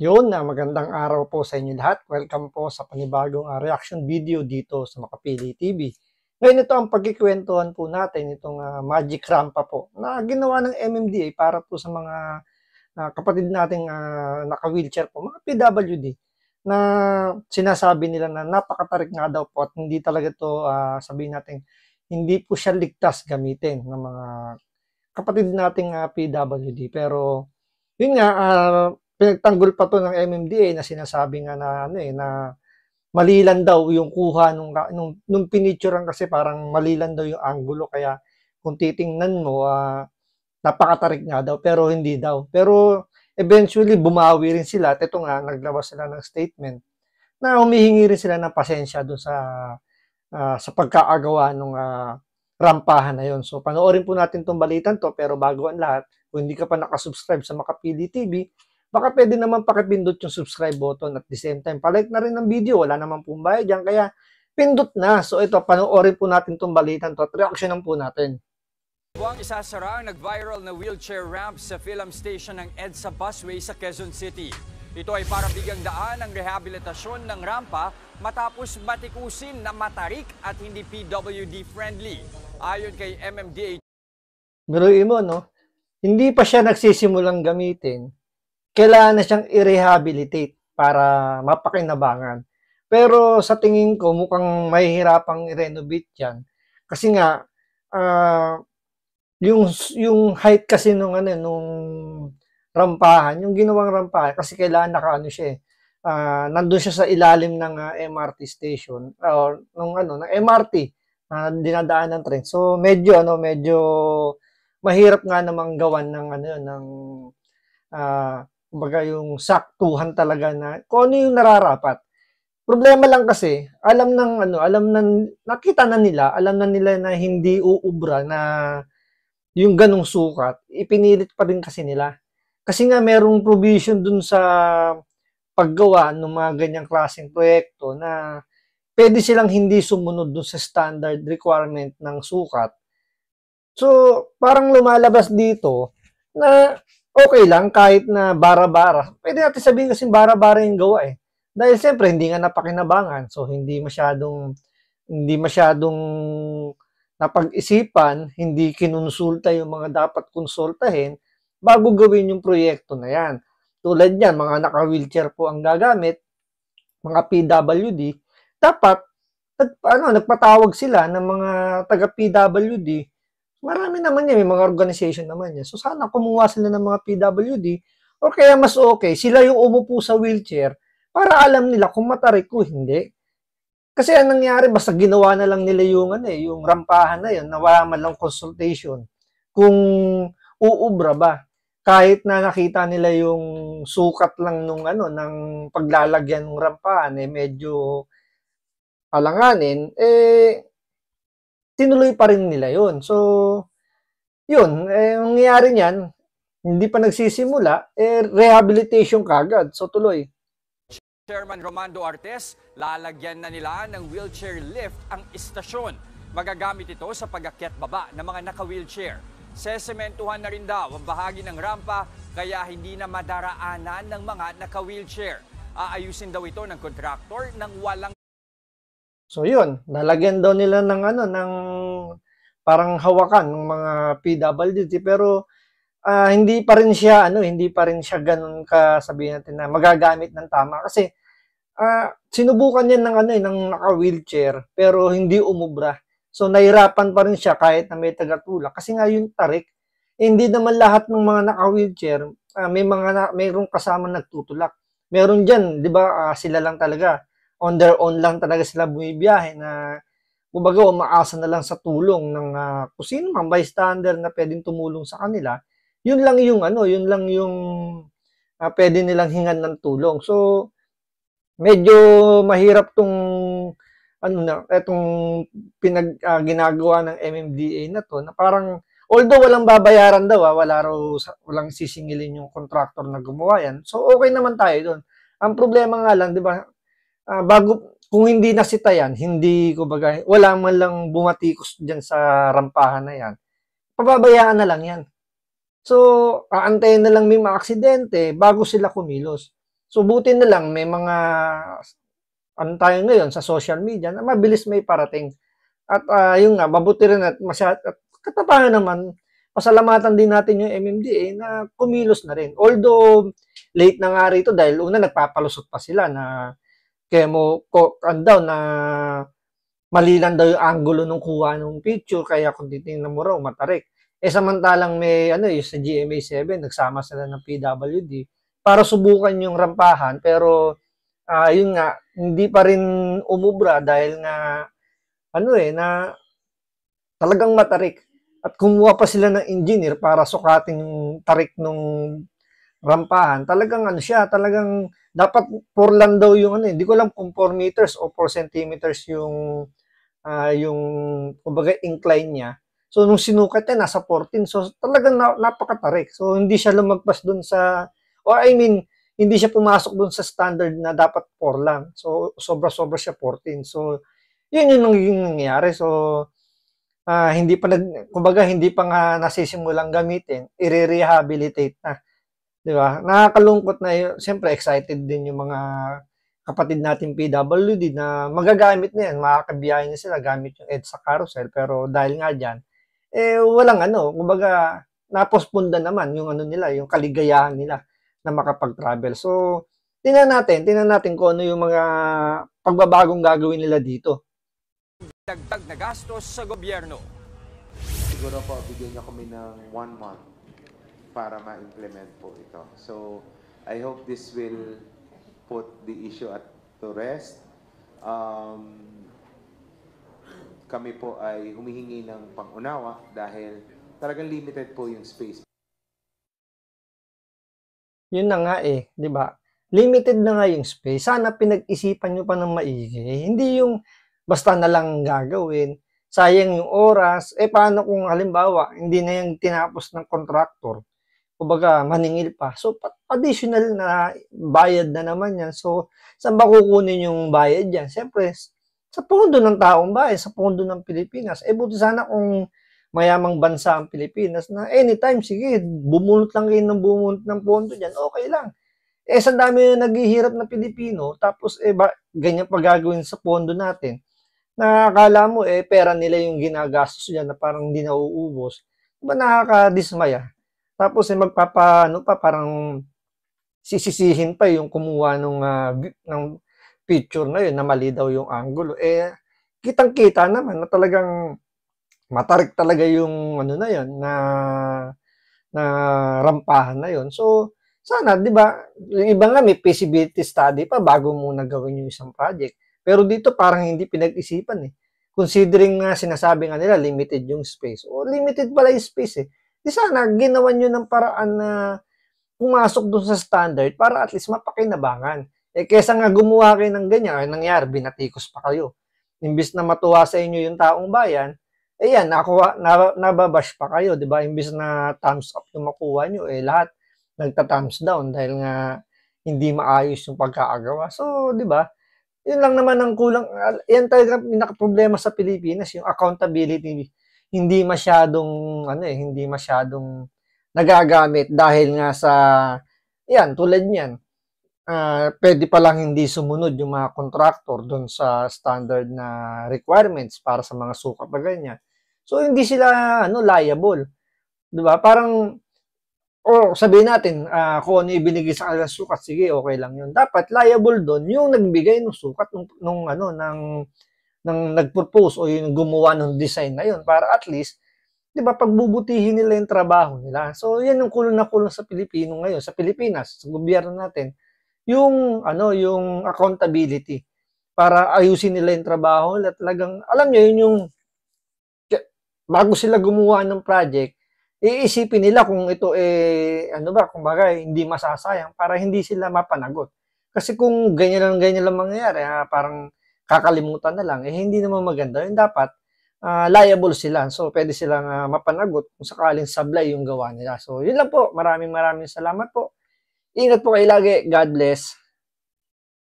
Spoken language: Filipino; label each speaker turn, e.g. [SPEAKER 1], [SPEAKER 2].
[SPEAKER 1] Yun na magandang araw po sa inyo lahat. Welcome po sa panibagong reaction video dito sa Makapili TV. Ngayon ito ang pagkikwentuhan po natin itong Magic Rampa po na ginawa ng MMDA para po sa mga kapatid nating naka-wheelchair po, mga PWD na sinasabi nila na napakatarik nga daw po at hindi talaga to sabihin natin hindi po siya ligtas gamitin ng mga kapatid nating PWD. Pero yun nga, pinagtanggol pa 'to ng MMDA na sinasabi nga na ano, na mali lang daw yung kuha nung pinicturan kasi parang mali lang daw yung anggulo kaya kung titingnan mo, napakatarik nga daw pero hindi daw. Pero eventually bumawi rin sila at ito nga naglabas sila ng statement na humihingi rin sila ng pasensya dun sa pagkaagawa nung rampahan na yun. So panoorin po natin 'tong balitan 'to pero bago ang lahat, kung hindi ka pa nakasubscribe sa Makapili TV, baka pwede naman pakipindot yung subscribe button at the same time, palike na rin ng video. Wala naman pong bayad dyan, kaya pindot na. So ito, panoorin po natin itong balitan to at reaksyonan po natin.
[SPEAKER 2] Buwang isasara ang nag-viral na wheelchair ramp sa film station ng EDSA Busway sa Quezon City. Ito ay para bigyang daan ang rehabilitasyon ng rampa matapos batikusin na matarik at hindi PWD friendly. Ayon kay MMDA.
[SPEAKER 1] Biruin mo, no? Hindi pa siya nagsisimulang gamitin, kailangan na siyang i-rehabilitate para mapakinabangan. Pero sa tingin ko, mukhang mahihirapang i-renovate yan. Kasi nga, yung height kasi nung rampahan, yung ginawang rampahan, kasi kailangan nakaano siya nandun siya sa ilalim ng MRT station, or ng MRT, dinadaan ng train. So, medyo mahirap nga namang gawan kumbaga yung saktuhan talaga na kung ano yung nararapat. Problema lang kasi, alam nakita na nila, alam na nila na hindi uubra na yung ganong sukat, ipinilit pa rin kasi nila. Kasi nga merong provision dun sa paggawa ng mga ganyang klaseng proyekto na pwede silang hindi sumunod dun sa standard requirement ng sukat. So, parang lumalabas dito na okay lang kahit na bara-bara. Pwede natin sabihin kasi bara-bara yung gawa Dahil siyempre hindi nga napakinabangan. So hindi masyadong napag-isipan, hindi kinonsulta yung mga dapat konsultahin bago gawin yung proyekto na yan. Tulad niyan, mga naka-wheelchair po ang gagamit, mga PWD, dapat nagpatawag sila ng mga taga-PWD. Marami naman yan, may mga organization naman yan. So sana kumuha sila ng mga PWD o kaya mas okay, sila yung umupo sa wheelchair para alam nila kung matarik o hindi. Kasi anong nangyari, basta ginawa na lang nila yung rampahan na yun, na wala man lang consultation. Kung uubra ba, kahit na nakita nila yung sukat lang ng paglalagyan ng rampahan, medyo alanganin, tinuloy pa rin nila yun. So, yun, ang nangyayari niyan, hindi pa nagsisimula, rehabilitation kagad. So, tuloy.
[SPEAKER 2] Chairman Romando Artes, lalagyan na nila ng wheelchair lift ang istasyon. Magagamit ito sa pag-akyat baba ng mga naka-wheelchair. Sesementuhan na rin daw ang bahagi ng rampa kaya hindi na madaraanan ng mga naka-wheelchair. Aayusin daw ito ng kontraktor ng walang.
[SPEAKER 1] So yun, lalagyan daw nila ng parang hawakan ng mga PWD pero hindi pa rin siya ganun ka sabihin natin na magagamit ng tama kasi sinubukan niya ng naka-wheelchair pero hindi umubra. So nahirapan pa rin siya kahit na may tagatulak kasi nga yung tarik, hindi naman lahat ng mga naka-wheelchair mayroong kasama nagtutulak. Meron diyan, 'di ba, sila lang talaga on their own lang talaga sila bumibiyahe na kumbaga umaasa na lang sa tulong ng kung sino man bystander na pwedeng tumulong sa kanila. Yun lang yung pwede nilang hingan ng tulong. So medyo mahirap etong ginagawa ng MMDA na to na parang although walang babayaran daw, walang sisingilin yung contractor na gumawa yan. So okay naman tayo doon. Ang problema nga lang, 'di ba? Kung hindi nasita yan, kumbaga wala man lang bumatikos diyan sa rampahan na yan. Pababayaan na lang yan. So, aantayin na lang may maaksidente bago sila kumilos. So buti na lang may mga ano tayo ngayon sa social media na mabilis may parating. At yun nga, mabuti rin at katapangan naman, pasalamatan din natin yung MMDA na kumilos na rin. Although, late na nga rito dahil una nagpapalusot pa sila na daw na mali lang daw yung angulo ng kuha ng picture kaya kung titingnan mo raw matarik. Samantalang may yung sa GMA7 nagsama sila ng PWD para subukan yung rampahan pero yun nga hindi pa rin umubra dahil nga na talagang matarik. At kumuha pa sila ng engineer para sukatin yung tarik nung rampahan. Talagang talagang dapat 4 lang daw yung hindi ko alam kung 4 meters o 4 centimeters yung kumbaga incline niya. So nung sinukat niya nasa 14. So talagang napakatarik. So hindi siya lumagpas dun hindi siya pumasok dun sa standard na dapat 4 lang. So sobra-sobra siya 14. So yun yung nangyayari. So kumbaga hindi pa nga nasisimulang gamitin, i-rehabilitate na. 'Di ba? Nakakalungkot na siyempre excited din yung mga kapatid natin PWD na magagamit na yan, makakabiyahe na sila gamit yung EDSA carousel pero dahil nga diyan walang kumbaga na-postpone naman yung nila, yung kaligayahan nila na makapag-travel. So tingnan natin kung ano yung mga pagbabagong gagawin nila dito.
[SPEAKER 2] Dagdag na gastos sa gobyerno.
[SPEAKER 3] Siguro po, bigyan niyo kami ng 1 month para ma-implement po ito. So, I hope this will put the issue at to rest. Kami po ay humihingi ng pang-unawa dahil talagang limited po yung space.
[SPEAKER 1] Yun na nga di ba? Limited na nga yung space. Sana pinag-isipan nyo pa ng maigi. Hindi yung basta na lang gagawin. Sayang yung oras. Paano kung halimbawa, hindi na yung tinapos ng contractor? Kumbaga, maningil pa. So, additional na bayad na naman yan. So, saan ba kukunin yung bayad yan? Siyempre, sa pondo ng taong bayan, sa pondo ng Pilipinas. Buti sana kung mayamang bansa ang Pilipinas na anytime, sige, bumunot lang kayo ng bumunot ng pondo dyan, okay lang. Sa dami yung naghihirap na Pilipino, tapos ganyan pa gagawin sa pondo natin. Na akala mo pera nila yung ginagastos diyan na parang hindi nauubos. Diba nakakadismaya? Tapos parang sisisihin pa yung kumuha ng picture na yun na mali daw yung angulo. Kitang-kita naman na talagang matarik talaga yung na yun na rampahan na yun. So sana 'di ba, yung iba nga may feasibility study pa bago muna gawin yung isang project. Pero dito parang hindi pinag-isipan Considering nga sinasabi nga nila limited yung space. O limited pala yung space Di sana ginawan nyo ng paraan na pumasok dun sa standard para at least mapakinabangan. Kesa nga gumawa kayo ng ganyan, nangyari, binatikos pa kayo. Imbis na matuwa sa inyo yung taong bayan, yan, nababash pa kayo, di ba? Imbis na thumbs up yung makuha nyo, lahat nagta-thumbs down dahil nga hindi maayos yung pagkakagawa. So, di ba? Yun lang naman ang kulang. Yan talaga pinaka-problema sa Pilipinas, yung accountability. Hindi masyadong nagagamit dahil nga sa yan, tulad niyan. Pwede pa lang hindi sumunod yung mga contractor doon sa standard na requirements para sa mga sukat na ganyan. So hindi sila liable. 'Di ba? Parang sabihin natin kung ano ibinigay sa kanilang sukat, sige, okay lang 'yun. Dapat liable doon yung nagbigay ng sukat nung nag-propose o yung gumawa ng design na 'yun para at least 'di ba pagbubutihin nila yung trabaho nila. So 'yan yung kulong na kulong sa Pilipino ngayon, sa Pilipinas, sa gobyerno natin. Yung accountability para ayusin nila yung trabaho at talagang alam niyo yun yung bago sila gumawa ng project, iisipin nila kung ito kumbaga hindi masasayang para hindi sila mapanagot. Kasi kung ganyan lang mangyayari, parang kakalimutan na lang, hindi naman maganda. Yung dapat liable sila. So pwede silang mapanagot kung sakaling sablay yung gawa nila. So yun lang po. Maraming salamat po. Ingat po kayo lagi. God bless.